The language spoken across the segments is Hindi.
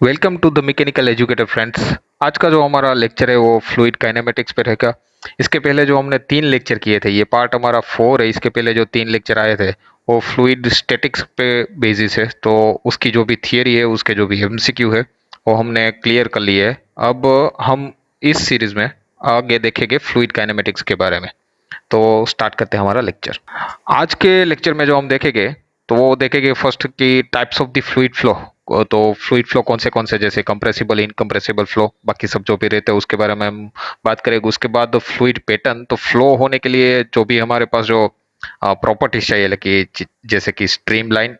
Welcome to the mechanical educator friends. आज का जो हमारा लेक्चर है वो फ्लूइड काइनेमेटिक्स पे रहेगा। इसके पहले जो हमने 3 लेक्चर किए थे, ये पार्ट हमारा 4 है। इसके पहले जो 3 लेक्चर आए थे वो फ्लूइड स्टैटिक्स पे बेसिस है, तो उसकी जो भी थियरी है, उसके जो भी एमसीक्यू है वो हमने क्लियर कर लिए है। अब हम इस सीरीज में आगे देखेंगे फ्लूइड काइनेमेटिक्स के बारे में। तो स्टार्ट करते हैं हमारा लेक्चर। आज के लेक्चर में जो हम देखेंगे, तो वो देखेंगे फर्स्ट की types of the fluid flow. तो फ्लूइड फ्लो कौन से जैसे कंप्रेसिबल, इनकम्प्रेसिबल फ्लो, बाकी सब जो भी रहते हैं उसके बारे में हम बात करेंगे। उसके बाद फ्लूइड पैटर्न, तो फ्लो होने के लिए जो भी हमारे पास जो प्रॉपर्टीज चाहिए, कि जैसे कि स्ट्रीम लाइन,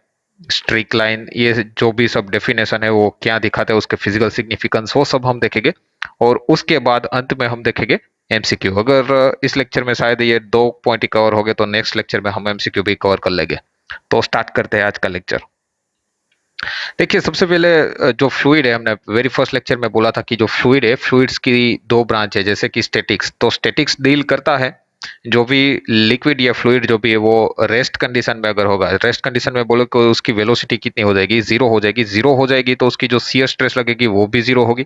स्ट्रीक लाइन, ये जो भी सब डेफिनेशन है वो क्या दिखाते हैं, उसके फिजिकल सिग्निफिकेंस, वो सब हम देखेंगे। और उसके बाद अंत में हम देखेंगे एमसीक्यू। अगर इस लेक्चर में शायद ये 2 पॉइंट ही कवर हो गए, तो नेक्स्ट लेक्चर में हम एमसीक्यू भी कवर कर लेंगे। तो स्टार्ट करते हैं आज का लेक्चर। देखिए, सबसे पहले जो फ्लूइड है, हमने वेरी फर्स्ट लेक्चर में बोला था कि जो फ्लूइड है, फ्लूइड्स की 2 ब्रांच है। जैसे कि स्टैटिक्स, तो स्टैटिक्स डील करता है जो भी लिक्विड या फ्लूइड जो भी है वो रेस्ट कंडीशन में अगर होगा, रेस्ट कंडीशन में बोलो कि उसकी वेलोसिटी कितनी हो जाएगी, जीरो हो जाएगी। जीरो हो जाएगी तो उसकी जो शियर स्ट्रेस लगेगी वो भी जीरो होगी।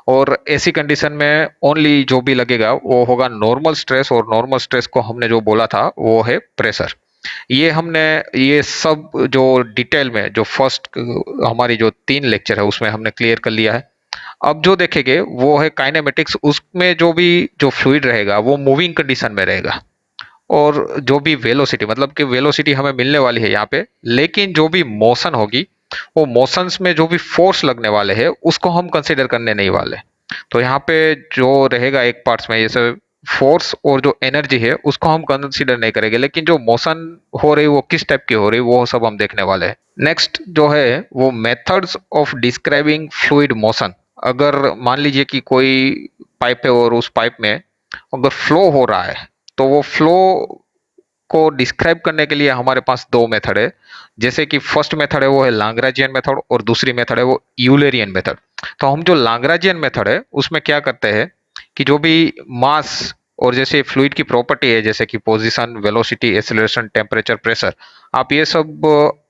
और ऐसी कंडीशन में ओनली जो भी लगेगा वो होगा नॉर्मल स्ट्रेस, और नॉर्मल स्ट्रेस को हमने जो बोला था वो है प्रेशर। ये हमने ये सब जो डिटेल में जो फर्स्ट हमारी जो 3 लेक्चर है उसमें हमने क्लियर कर लिया है। अब जो देखेंगे वो है काइनेमेटिक्स। उसमें जो भी जो फ्लूइड रहेगा वो मूविंग कंडीशन में रहेगा, और जो भी वेलोसिटी, मतलब कि वेलोसिटी हमें मिलने वाली है यहाँ पे, लेकिन जो भी मोशन होगी वो मोशंस में जो भी फोर्स लगने वाले हैं उसको हम कंसिडर करने नहीं वाले। तो यहाँ पे जो रहेगा एक पार्ट्स में, जैसे फोर्स और जो एनर्जी है उसको हम कंसिडर नहीं करेंगे, लेकिन जो मोशन हो रही वो किस टाइप की हो रही वो सब हम देखने वाले हैं। नेक्स्ट जो है वो methods of describing fluid motion. अगर मान लीजिए कि कोई पाइप है और उस पाइप में अगर फ्लो हो रहा है, तो वो फ्लो को डिस्क्राइब करने के लिए हमारे पास 2 मेथड है। जैसे कि फर्स्ट मेथड है वो है लाग्रांजियन मेथड, और दूसरी मेथड है वो यूलेरियन मेथड। तो हम जो लाग्रांजियन मेथड है उसमें क्या करते हैं कि जो भी मास और जैसे फ्लूइड की प्रॉपर्टी है, जैसे कि position, velocity, acceleration, temperature, pressure, आप ये सब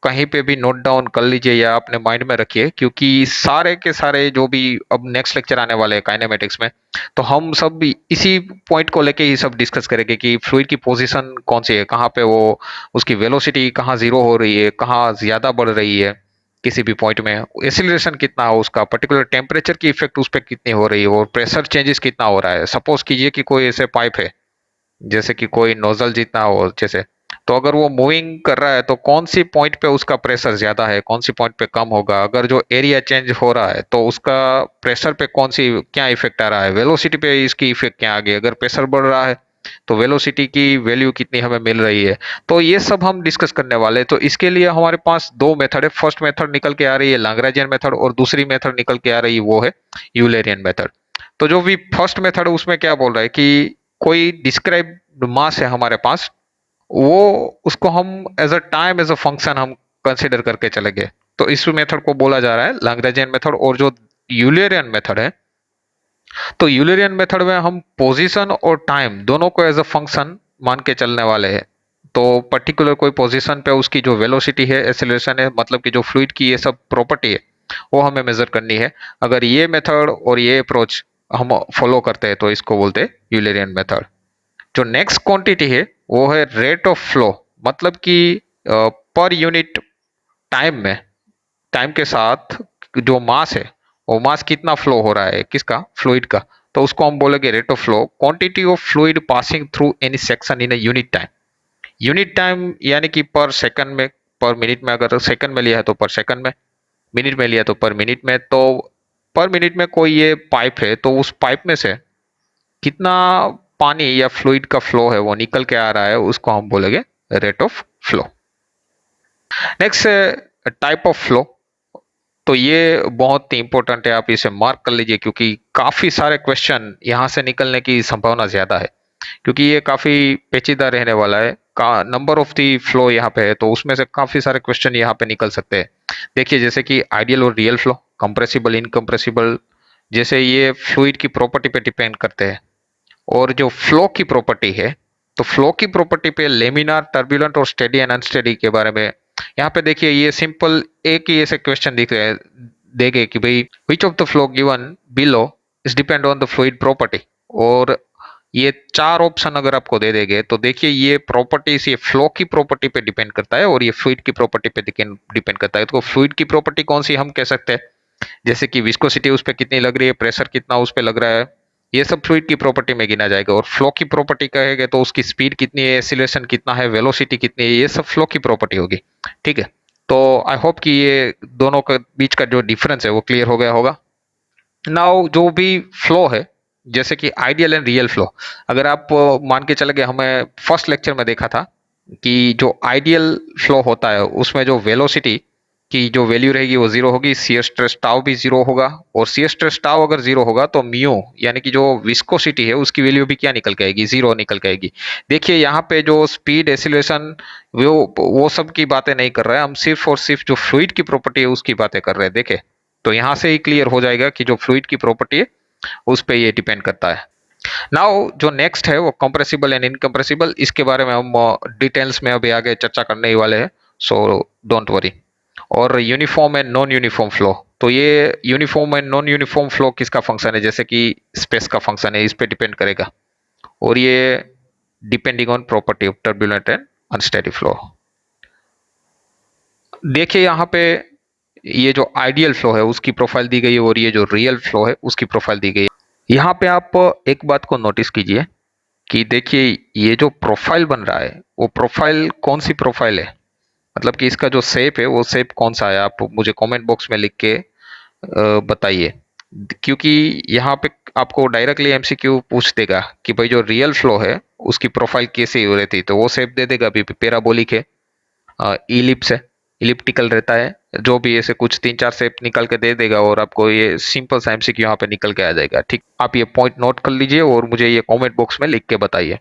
कहीं पे भी नोट डाउन कर लीजिए या अपने माइंड में रखिए, क्योंकि सारे के सारे जो भी अब नेक्स्ट लेक्चर आने वाले हैं काइनेमेटिक्स में, तो हम सब भी इसी पॉइंट को लेके ही सब डिस्कस करेंगे कि फ्लूइड की पोजीशन कौन सी है, कहाँ पे वो उसकी वेलोसिटी कहाँ जीरो हो रही है, कहाँ ज्यादा बढ़ रही है किसी भी पॉइंट में, एक्सीलरेशन कितना हो उसका, पर्टिकुलर टेम्परेचर की इफेक्ट उस पर कितनी हो रही है, और प्रेशर चेंजेस कितना हो रहा है। सपोज कीजिए कि कोई ऐसे पाइप है जैसे कि कोई नोजल जितना हो जैसे, तो अगर वो मूविंग कर रहा है तो कौन सी पॉइंट पे उसका प्रेशर ज्यादा है, कौन सी पॉइंट पे कम होगा। अगर जो एरिया चेंज हो रहा है तो उसका प्रेशर पे कौन सी क्या इफेक्ट आ रहा है, वेलोसिटी पे इसकी इफेक्ट क्या आ गई, अगर प्रेशर बढ़ रहा है तो वेलोसिटी की वैल्यू कितनी हमें मिल रही है। तो ये सब हम डिस्कस करने वाले हैं। तो इसके लिए हमारे पास 2 मेथड है। फर्स्ट मेथड निकल के आ रही है लाग्रांजियन मेथड, और दूसरी मेथड निकल के आ रही है वो है यूलेरियन मेथड। तो जो भी फर्स्ट मेथड है उसमें क्या बोल रहा है कि कोई डिस्क्राइब मास है हमारे पास, वो उसको हम as a time, as a function हम कंसिडर करके चलेंगे। तो इस मेथड को बोला जा रहा है लाग्रांजियन मेथड। और जो यूलेरियन मेथड है, तो यूलेरियन मेथड में हम पोजीशन और टाइम दोनों को एज अ फंक्शन मान के चलने वाले हैं। तो पर्टिकुलर कोई पोजीशन पे उसकी जो वेलोसिटी है, एक्सेलरेशन है, मतलब कि जो फ्लूइड की ये सब प्रॉपर्टी है वो हमें मेजर करनी है। अगर ये मेथड और ये अप्रोच हम फॉलो करते हैं तो इसको बोलते हैं यूलेरियन मेथड। जो नेक्स्ट क्वांटिटी है वो है रेट ऑफ फ्लो, मतलब कि पर यूनिट टाइम में, टाइम के साथ जो मास है वो मास कितना फ्लो हो रहा है, किसका, फ्लूइड का, तो उसको हम बोलेंगे rate of flow. Quantity of fluid passing through any section in a unit time. Unit time यानी कि पर सेकंड में, पर मिनट में, अगर सेकंड में लिया है तो पर सेकंड में, मिनट में लिया तो पर मिनट में। तो पर मिनट में कोई ये पाइप है तो उस पाइप में से कितना पानी या फ्लूइड का फ्लो है वो निकल के आ रहा है, उसको हम बोलेंगे रेट ऑफ फ्लो। नेक्स्ट है टाइप ऑफ फ्लो। तो ये बहुत ही इंपॉर्टेंट है, आप इसे मार्क कर लीजिए, क्योंकि काफी सारे क्वेश्चन यहाँ से निकलने की संभावना ज्यादा है, क्योंकि ये काफी पेचीदा रहने वाला है। का नंबर ऑफ दी फ्लो यहाँ पे है, तो उसमें से काफी सारे क्वेश्चन यहाँ पे निकल सकते हैं। देखिए, जैसे कि आइडियल और रियल फ्लो, कंप्रेसिबल, इनकम्प्रेसिबल, जैसे ये फ्लूइड की प्रॉपर्टी पे डिपेंड करते हैं। और जो फ्लो की प्रॉपर्टी है, तो फ्लो की प्रॉपर्टी पे लेमिनार, टर्बुलेंट और स्टेडी एंड अनस्टेडी के बारे में यहाँ पे देखिए, ये सिंपल एक ही ऐसे क्वेश्चन दिख रहे हैं, देंगे कि भाई which of the flow given below is depend on the fluid property, और ये चार ऑप्शन अगर आपको दे देंगे तो देखिए ये प्रॉपर्टीज ये फ्लो की प्रॉपर्टी पे डिपेंड करता है और ये फ्लूइड की प्रॉपर्टी पे डिपेंड करता है। तो फ्लूइड की प्रॉपर्टी कौन सी हम कह सकते हैं, जैसे कि विस्कोसिटी उस पर कितनी लग रही है, प्रेशर कितना उस पर लग रहा है, ये सब फ्लूइड की प्रॉपर्टी में गिना जाएगा। और फ्लो की प्रॉपर्टी कहेंगे तो उसकी स्पीड कितनी है, एक्सीलरेशन कितना है, वेलोसिटी कितनी है, ये सब फ्लो की प्रॉपर्टी होगी। ठीक है, तो आई होप कि ये दोनों के बीच का जो डिफरेंस है वो क्लियर हो गया होगा। नाउ जो भी फ्लो है, जैसे कि आइडियल एंड रियल फ्लो, अगर आप मान के चले गए, हमें फर्स्ट लेक्चर में देखा था कि जो आइडियल फ्लो होता है उसमें जो वेलोसिटी की जो वैल्यू रहेगी वो जीरो होगी, शियर स्ट्रेस टाउ भी जीरो होगा, और शियर स्ट्रेस टाउ अगर जीरो होगा तो म्यू यानी कि जो विस्कोसिटी है उसकी वैल्यू भी क्या निकल के आएगी, जीरो निकल के आएगी। देखिए यहाँ पे जो स्पीड एसिलेशन वो सब की बातें नहीं कर रहे हैं हम, सिर्फ और सिर्फ जो फ्लूइड की प्रॉपर्टी है उसकी बातें कर रहे हैं। देखे तो यहाँ से ही क्लियर हो जाएगा कि जो फ्लूइड की प्रॉपर्टी है उस पे ये डिपेंड करता है। नाउ जो नेक्स्ट है वो कंप्रेसिबल एंड इनकंप्रेसिबल, इसके बारे में हम डिटेल्स में अभी आगे चर्चा करने ही वाले हैं, सो डोंट वरी। और uniform and non uniform flow, तो ये uniform and non uniform flow किसका फंक्शन है, जैसे कि स्पेस का फंक्शन है, इस पे डिपेंड करेगा। और ये depending on property of turbulent and unsteady flow. देखिए यहाँ पे ये जो आइडियल फ्लो है उसकी प्रोफाइल दी गई है और ये जो रियल फ्लो है उसकी प्रोफाइल दी गई है। यहाँ पे आप एक बात को नोटिस कीजिए कि देखिए ये जो प्रोफाइल बन रहा है वो प्रोफाइल कौन सी प्रोफाइल है, मतलब कि इसका जो शेप है वो शेप कौन सा है, आप मुझे कमेंट बॉक्स में लिख के बताइए। क्योंकि यहाँ पे आपको डायरेक्टली एमसीक्यू पूछ देगा कि भाई जो रियल फ्लो है उसकी प्रोफाइल कैसी हो रहती, तो वो शेप दे देगा, अभी पैराबोलिक है, इलिप्स है, इलिप्टिकल रहता है, जो भी ऐसे कुछ तीन चार शेप निकल के दे देगा और आपको ये सिंपल सा एमसीक्यू यहाँ पे निकल के आ जाएगा। ठीक, आप ये पॉइंट नोट कर लीजिए और मुझे ये कमेंट बॉक्स में लिख के बताइए।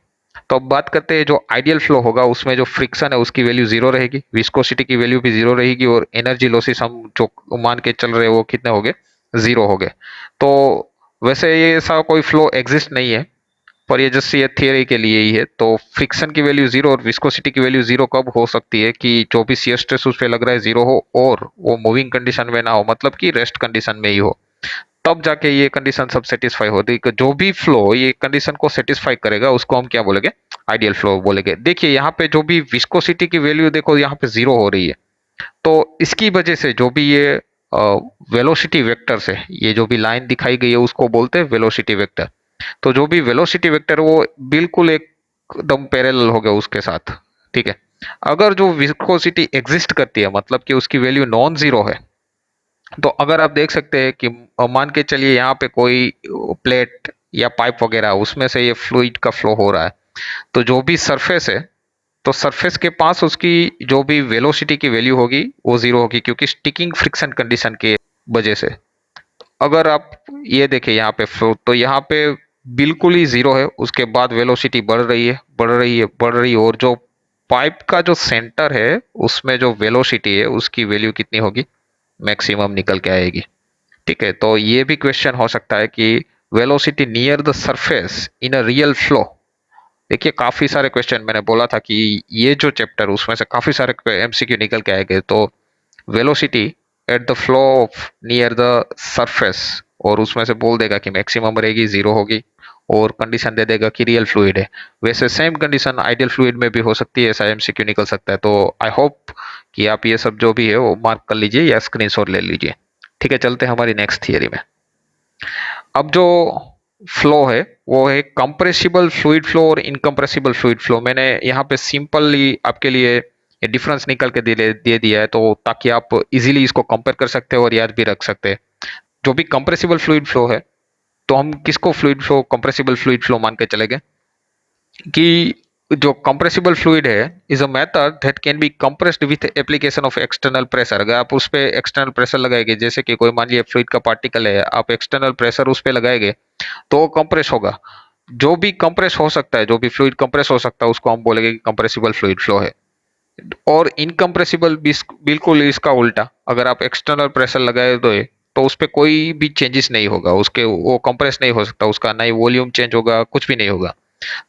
तो अब बात करते हैं जो आइडियल फ्लो होगा उसमें जो फ्रिक्शन है उसकी वैल्यू जीरो रहेगी, विस्कोसिटी की वैल्यू भी जीरो रहेगी, और एनर्जी लॉसेस हम जो मान के चल रहे हैं वो कितने हो गए, जीरो हो गए। तो वैसे ये ऐसा कोई फ्लो एग्जिस्ट नहीं है, पर ये जस्ट ये थियरी के लिए ही है। तो फ्रिक्शन की वैल्यू जीरो और विस्कोसिटी की वैल्यू जीरो कब हो सकती है कि जो भी शियर स्ट्रेस उस पे लग रहा है जीरो हो और वो मूविंग कंडीशन में ना हो, मतलब कि रेस्ट कंडीशन में ही हो, तब जाके ये कंडीशन सब सेटिस्फाई होती है। जो भी फ्लो ये कंडीशन को सेटिस्फाई करेगा उसको हम क्या बोलेंगे, आइडियल फ्लो बोलेंगे। देखिए यहाँ पे जो भी विस्कोसिटी की वैल्यू देखो यहाँ पे जीरो हो रही है, तो इसकी वजह से जो भी ये वेलोसिटी वेक्टर से ये जो भी लाइन दिखाई गई है उसको बोलते हैं वेलोसिटी वेक्टर। तो जो भी वेलोसिटी वेक्टर वो बिल्कुल एकदम पैरेलल हो गया उसके साथ। ठीक है, अगर जो विस्कोसिटी एग्जिस्ट करती है मतलब कि उसकी वैल्यू नॉन जीरो है, तो अगर आप देख सकते हैं कि मान के चलिए यहाँ पे कोई प्लेट या पाइप वगैरह उसमें से ये फ्लूइड का फ्लो हो रहा है, तो जो भी सरफेस है तो सरफेस के पास उसकी जो भी वेलोसिटी की वैल्यू होगी वो जीरो होगी, क्योंकि स्टिकिंग फ्रिक्शन कंडीशन की वजह से। अगर आप ये देखें यहाँ पे फ्लो, तो यहाँ पे बिल्कुल ही जीरो है, उसके बाद वेलोसिटी बढ़ रही है बढ़ रही है बढ़ रही है, और जो पाइप का जो सेंटर है उसमें जो वेलोसिटी है उसकी वैल्यू कितनी होगी, मैक्सिमम निकल के आएगी। ठीक है, तो ये भी क्वेश्चन हो सकता है कि velocity near the surface in a real flow. देखिए काफी सारे क्वेश्चन मैंने बोला था कि ये जो चैप्टर उसमें से काफी सारे एमसीक्यू निकल के आएंगे। तो velocity at the flow of near the surface, और उसमें से बोल देगा कि मैक्सिमम रहेगी, जीरो होगी, और कंडीशन दे देगा कि रियल फ्लूइड है। वैसे सेम कंडीशन आइडियल फ्लूइड में भी हो सकती है, ऐसा एमसीक्यू निकल सकता है। तो आई होप कि आप ये सब जो भी है वो मार्क कर लीजिए या स्क्रीनशॉट ले लीजिए। ठीक है, चलते हैं हमारी नेक्स्ट थियरी में। अब जो फ्लो है वो है कंप्रेसिबल फ्लूइड फ्लो और इनकम्प्रेसिबल फ्लूइड फ्लो। मैंने यहाँ पे सिंपली आपके लिए ये डिफरेंस निकल के दे दिया है, तो ताकि आप इजीली इसको कंपेयर कर सकते हो और याद भी रख सकते हैं। जो भी कंप्रेसिबल फ्लूइड फ्लो है, तो हम किसको fluid flow compressible fluid flow मान के चलेंगे कि जो कंप्रेसिबल फ्लूइड है is a method that can be compressed with application of external pressure. अगर आप उस पे एक्सटर्नल प्रेशर लगाएंगे, जैसे कि कोई मान लीजिए फ्लूइड का पार्टिकल है, आप एक्सटर्नल प्रेशर उस पे लगाएंगे तो वो कंप्रेस होगा। जो भी कंप्रेस हो सकता है, जो भी फ्लूइड कंप्रेस हो सकता है उसको हम बोलेंगे कि कंप्रेसिबल फ्लूइड फ्लो है। और इनकम्प्रेसिबल बिल्कुल इसका उल्टा, अगर आप एक्सटर्नल प्रेशर लगाए तो उस पर कोई भी चेंजेस नहीं होगा, उसके वो कंप्रेस नहीं हो सकता, उसका ना ही वॉल्यूम चेंज होगा, कुछ भी नहीं होगा।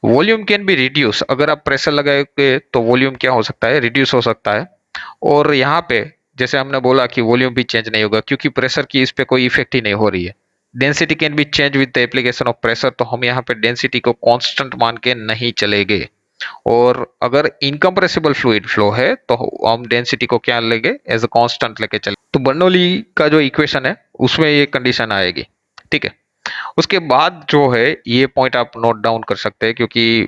वॉल्यूम कैन बी रिड्यूस, अगर आप प्रेशर लगाएंगे तो वॉल्यूम क्या हो सकता है, रिड्यूस हो सकता है। और यहाँ पे जैसे हमने बोला कि वॉल्यूम भी चेंज नहीं होगा क्योंकि प्रेशर की इस पे कोई इफेक्ट ही नहीं हो रही है। Density can be change with the application of pressure, तो हम यहाँ पे डेंसिटी को कांस्टेंट मान के नहीं चलेंगे। और अगर इनकम्प्रेसिबल फ्लूइड फ्लो है तो हम डेंसिटी को क्या लेंगे, एज अ कांस्टेंट लेके चले। तो बर्नौली का जो इक्वेशन है उसमें ये कंडीशन आएगी, ठीक है। उसके बाद जो है ये पॉइंट आप नोट डाउन कर सकते हैं क्योंकि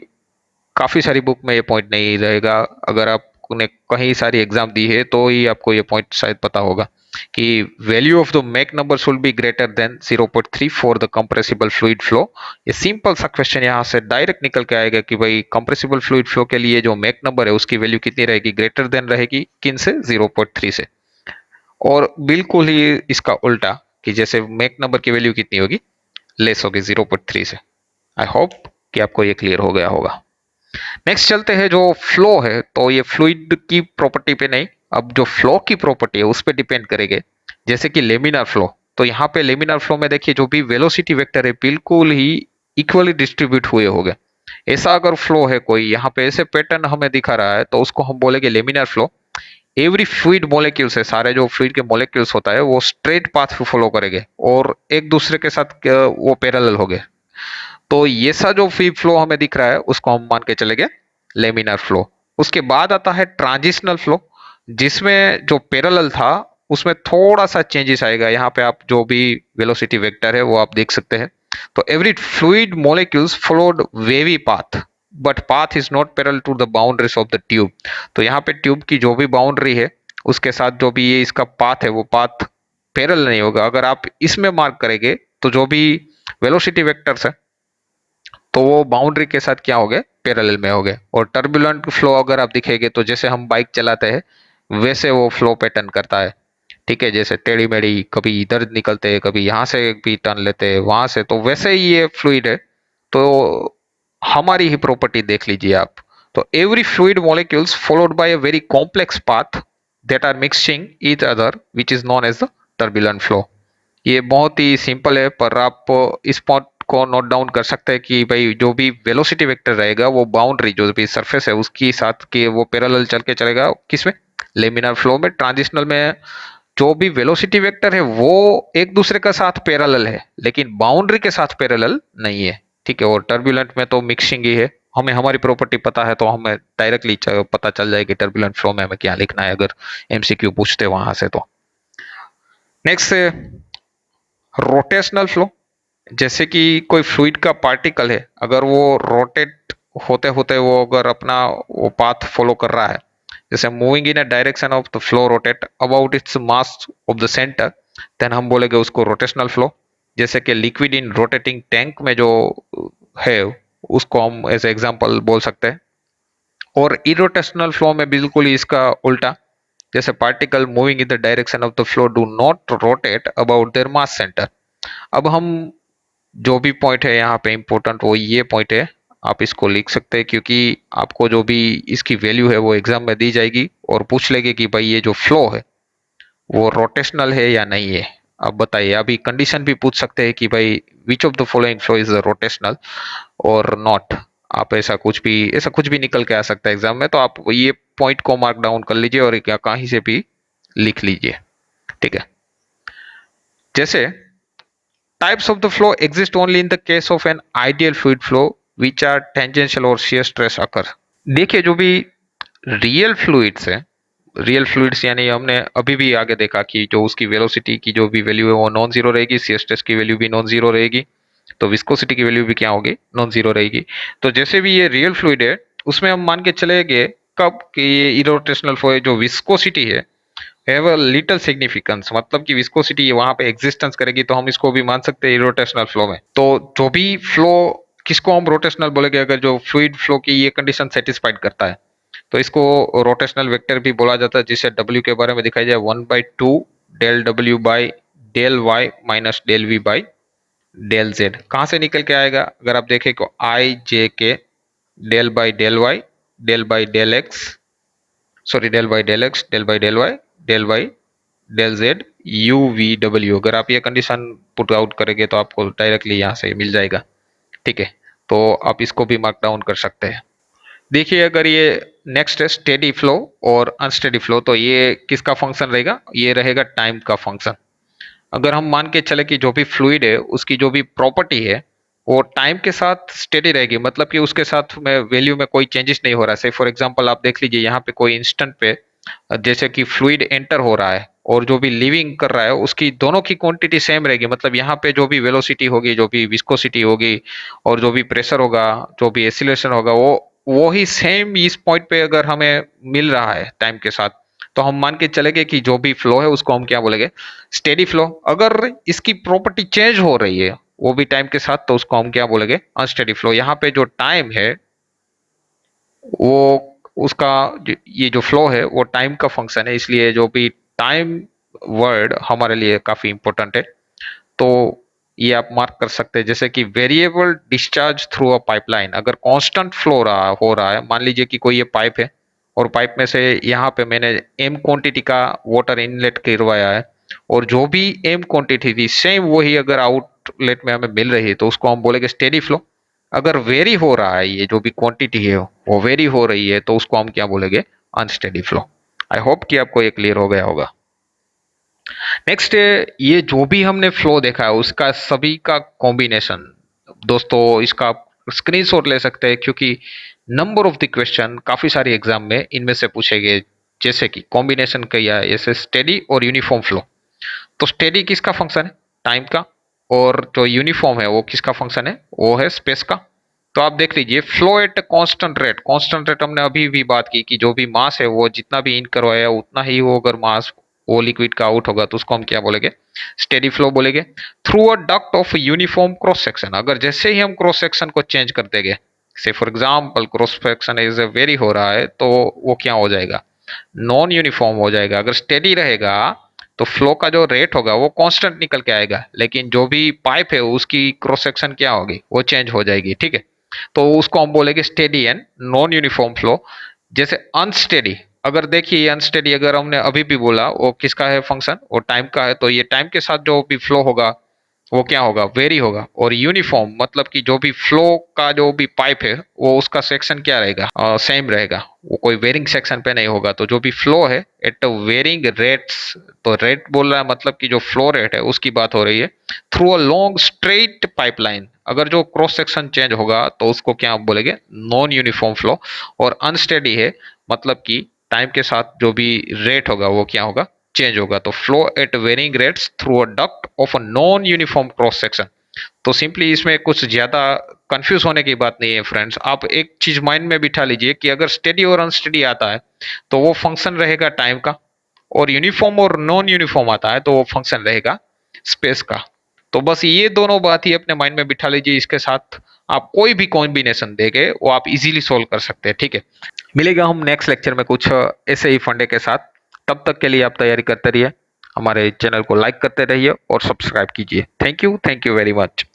काफी सारी बुक में ये पॉइंट नहीं रहेगा। अगर आपने कहीं सारी एग्जाम दी है तो ही आपको ये पॉइंट शायद पता होगा कि value of the Mach number should be greater than 0.3 for the compressible fluid flow. ये सिंपल सा क्वेश्चन यहाँ से डायरेक्ट निकल के आएगा कि भाई कंप्रेसिबल फ्लूइड फ्लो के लिए जो मैक नंबर है उसकी वैल्यू कितनी रहेगी, ग्रेटर देन रहेगी किन से, 0.3 से। और बिल्कुल ही इसका उल्टा कि जैसे मैक नंबर की वैल्यू कितनी होगी, लेस होगी 0.3 से। आई होप कि आपको ये क्लियर हो गया होगा। नेक्स्ट चलते हैं जो फ्लो है, तो ये फ्लूइड की प्रॉपर्टी पे नहीं, अब जो फ्लो की प्रॉपर्टी है उस पे डिपेंड करेंगे। जैसे कि लेमिनार फ्लो, तो यहाँ पे लेमिनार फ्लो में देखिए जो भी वेलोसिटी वेक्टर है बिल्कुल ही इक्वली डिस्ट्रीब्यूट हुए होंगे। ऐसा अगर फ्लो है कोई यहाँ पे ऐसे पैटर्न हमें दिखा रहा है तो उसको हम बोलेंगे laminar flow. Every fluid molecules है, सारे जो फ्लूइड के मॉलिक्यूल्स होता है वो स्ट्रेट पाथ फॉलो करेंगे और एक दूसरे के साथ वो पैरेलल होंगे। तो ये सा जो फ्री फ्लो हमें दिख रहा है उसको हम मान के चलेंगे लेमिनार फ्लो। उसके बाद आता है ट्रांजिशनल फ्लो, जिसमें जो पैरेलल था उसमें थोड़ा सा चेंजेस आएगा। यहाँ पे आप जो भी वेलोसिटी वेक्टर है वो आप देख सकते हैं। तो every fluid molecules followed wavy path but path is not parallel to the boundaries of the tube. तो यहाँ पे ट्यूब की जो भी बाउंड्री है उसके साथ जो भी ये इसका पाथ है वो पाथ पैरेलल नहीं होगा। अगर आप इसमें मार्क करेंगे तो जो भी वेलोसिटी वेक्टर्स है तो वो बाउंड्री के साथ क्या हो गए, पैरेलल में हो गए। और टर्बुलेंट फ्लो अगर आप दिखेंगे तो जैसे हम बाइक चलाते हैं वैसे वो फ्लो पैटर्न करता है, ठीक है। जैसे टेढ़ी मेढ़ी कभी इधर निकलते हैं, कभी यहाँ से भी टर्न लेते हैं वहां से, तो वैसे ही ये फ्लूइड है। तो हमारी ही प्रॉपर्टी देख लीजिए आप। तो every fluid molecules followed by a very complex path that are mixing each other which is known as the turbulent flow. ये बहुत ही सिंपल है पर आप इस पॉइंट को नोट डाउन कर सकते हैं कि भाई जो भी वेलोसिटी वेक्टर रहेगा वो बाउंड्री जो भी सरफेस है उसकी साथ के वो पैरेलल चल के चलेगा। किसमें, लेमिनार फ्लो में। ट्रांजिशनल में जो भी वेलोसिटी वेक्टर है वो एक दूसरे के साथ पैरेलल है लेकिन बाउंड्री के साथ पैरेलल नहीं है, ठीक है। और टर्बुलेंट में तो मिक्सिंग ही है। हमें हमारी प्रॉपर्टी पता है तो हमें डायरेक्टली पता चल जाएगी टर्बुलेंट फ्लो में हमें क्या लिखना है अगर एमसीक्यू पूछते वहां से। तो नेक्स्ट है रोटेशनल फ्लो। जैसे कि कोई फ्लूइड का पार्टिकल है, अगर वो रोटेट होते होते वो अगर अपना वो पाथ फॉलो कर रहा है, जैसे moving in a direction of the flow rotate about its mass of the centre, then हम बोलेंगे उसको रोटेशनल फ्लो। जैसे कि लिक्विड इन रोटेटिंग टैंक में जो है उसको हम एज एग्जांपल बोल सकते हैं। और इरोटेशनल फ्लो में बिल्कुल ही इसका उल्टा, जैसे particle moving in the direction of the flow do not rotate about their mass centre. अब हम जो भी पॉइंट है यहाँ पे इंपॉर्टेंट वो ये पॉइंट है, आप इसको लिख सकते हैं क्योंकि आपको जो भी इसकी वैल्यू है वो एग्जाम में दी जाएगी और पूछ लेंगे कि भाई ये जो फ्लो है वो रोटेशनल है या नहीं है। अब बताइए, अभी कंडीशन भी पूछ सकते हैं कि भाई which of the following flow is rotational और नॉट। आप ऐसा कुछ भी निकल के आ सकता है एग्जाम में। तो आप ये पॉइंट को मार्क डाउन कर लीजिए और क्या कहीं से भी लिख लीजिए, ठीक है। जैसे types of the flow exist only in the case of an ideal fluid flow which are tangential or shear stress occur। देखिए जो भी रियल फ्लूइड्स है, रियल फ्लूइड्स यानी हमने अभी भी आगे देखा कि जो उसकी वेलोसिटी की जो भी वैल्यू है वो नॉन जीरो रहेगी, shear stress की वैल्यू भी नॉन जीरो रहेगी, तो विस्कोसिटी की वैल्यू भी क्या होगी, नॉन जीरो रहेगी। तो जैसे भी ये रियल फ्लूइड है उसमें हम मान के चलेंगे कब कि ये इरोटेशनल फ्लो है, जो विस्कोसिटी है हैव अ लिटिल सिग्निफिकेंस, मतलब कि विस्कोसिटी वहां पे एग्जिस्टेंस करेगी तो हम इसको भी मान सकते हैं रोटेशनल फ्लो में। तो जो भी फ्लो किसको हम रोटेशनल बोलेंगे, अगर जो फ्लूइड फ्लो की ये कंडीशन सेटिस्फाइड करता है तो इसको रोटेशनल वेक्टर भी बोला जाता है, जिसे डब्ल्यू के बारे में दिखाई जाए 1/2 del W by del Y minus del V by del Z. कहाँ से निकल के आएगा, अगर आप देखें तो I J K del Y del by del X, sorry del by del X del by del Y del Z U V W. अगर आप ये कंडीशन पुट आउट करेंगे तो आपको डायरेक्टली यहाँ से मिल जाएगा, ठीक है। तो आप इसको भी मार्क डाउन कर सकते हैं। देखिए अगर ये नेक्स्ट है स्टेडी फ्लो और अनस्टेडी फ्लो, तो ये किसका फंक्शन रहेगा? ये रहेगा टाइम का फंक्शन। अगर हम मान के चले कि जो भी फ्लूइड है उसकी जो भी प्रॉपर्टी है वो टाइम के साथ स्टेडी रहेगी, मतलब कि उसके साथ में वैल्यू में कोई चेंजेस नहीं हो रहा है। से फॉर एग्जांपल आप देख लीजिए यहाँ पे कोई इंस्टेंट पे जैसे कि फ्लूइड एंटर हो रहा है और जो भी लिविंग कर रहा है उसकी दोनों की क्वांटिटी सेम रहेगी। मतलब यहाँ पे जो भी वेलोसिटी होगी, जो भी विस्कोसिटी होगी और जो भी प्रेशर होगा, जो भी एसिलेशन होगा, वो ही सेम इस पॉइंट पे अगर हमें मिल रहा है टाइम के साथ, तो हम मान के चलेंगे कि जो भी फ्लो है उसको हम क्या बोलेंगे? Steady flow. अगर इसकी प्रॉपर्टी चेंज हो रही है वो भी टाइम के साथ, तो उसको हम क्या बोलेंगे? Unsteady flow. यहाँ पे जो टाइम है वो उसका ये जो फ्लो है वो टाइम का फंक्शन है, इसलिए जो भी टाइम वर्ड हमारे लिए काफी इंपॉर्टेंट है। तो ये आप मार्क कर सकते हैं। जैसे कि variable discharge through a pipeline, अगर कांस्टेंट फ्लो हो रहा है, मान लीजिए कि कोई ये पाइप है और पाइप में से यहाँ पे मैंने एम क्वांटिटी का वाटर इनलेट करवाया है और जो भी एम क्वांटिटी थी सेम वही अगर आउटलेट में हमें मिल रही है, तो उसको हम बोलेंगे स्टेडी फ्लो। अगर वेरी हो रहा है, ये जो भी क्वांटिटी है वो वेरी हो रही है, तो उसको हम क्या बोलेंगे? Unsteady flow. आई होप कि आपको ये क्लियर हो गया होगा। नेक्स्ट, ये जो भी हमने फ्लो देखा है उसका सभी का कॉम्बिनेशन, दोस्तों इसका आप स्क्रीनशॉट ले सकते हैं क्योंकि नंबर ऑफ द क्वेश्चन काफी सारे एग्जाम में इनमें से पूछे गए। जैसे कि कॉम्बिनेशन किया है, जैसे स्टेडी और यूनिफॉर्म फ्लो। तो स्टेडी किसका फंक्शन है? टाइम का। और जो यूनिफॉर्म है वो किसका फंक्शन है? वो है स्पेस का। तो आप देख लीजिए flow at constant rate. Constant rate हमने अभी भी बात की कि जो भी मास है वो जितना भी इन करवाया उतना ही वो अगर मास वो लिक्विड का आउट होगा तो उसको हम क्या बोलेंगे? स्टेडी फ्लो बोलेंगे। Through a duct of uniform cross section, अगर जैसे ही हम क्रॉस सेक्शन को चेंज कर देंगे, से for example cross section is very हो रहा है, तो वो क्या हो जाएगा? नॉन यूनिफॉर्म हो जाएगा। अगर स्टेडी रहेगा तो फ्लो का जो रेट होगा वो कांस्टेंट निकल के आएगा, लेकिन जो भी पाइप है उसकी क्रॉस सेक्शन क्या होगी? वो चेंज हो जाएगी, ठीक है। तो उसको हम बोलेंगे steady and non uniform flow. जैसे अनस्टेडी, अगर देखिए ये अनस्टेडी अगर हमने अभी भी बोला वो किसका है फंक्शन? वो टाइम का है। तो ये टाइम के साथ जो भी फ्लो होगा वो क्या होगा? वेरी होगा। और यूनिफॉर्म मतलब कि जो भी फ्लो का जो भी पाइप है वो उसका सेक्शन क्या रहेगा? सेम रहेगा, वो कोई वेरिंग सेक्शन पे नहीं होगा। तो जो भी फ्लो है एट वेरिंग रेट्स, तो रेट बोल रहा है मतलब कि जो फ्लो रेट है उसकी बात हो रही है। Through a long straight pipeline, अगर जो क्रॉस सेक्शन चेंज होगा तो उसको क्या आप बोलेंगे? Non uniform flow. और अनस्टेडी है मतलब कि टाइम के साथ जो भी रेट होगा वो क्या होगा? चेंज होगा। तो flow at varying rates through a duct of a non uniform cross section. तो सिंपली इसमें कुछ ज्यादा कंफ्यूज होने की बात नहीं है फ्रेंड्स। आप एक चीज माइंड में बिठा लीजिए कि अगर स्टेडी और अनस्टेडी आता है तो वो फंक्शन रहेगा टाइम का, और यूनिफॉर्म और नॉन यूनिफॉर्म आता है तो वो फंक्शन रहेगा स्पेस का। तो बस ये दोनों बात ही अपने माइंड में बिठा लीजिए। इसके साथ आप कोई भी कॉम्बिनेशन देके वो आप इजीली सोल्व कर सकते हैं, ठीक है। मिलेगा हम नेक्स्ट लेक्चर में कुछ ऐसे ही फंडे के साथ। तब तक के लिए आप तैयारी करते रहिए, हमारे चैनल को लाइक करते रहिए और सब्सक्राइब कीजिए। Thank you very much.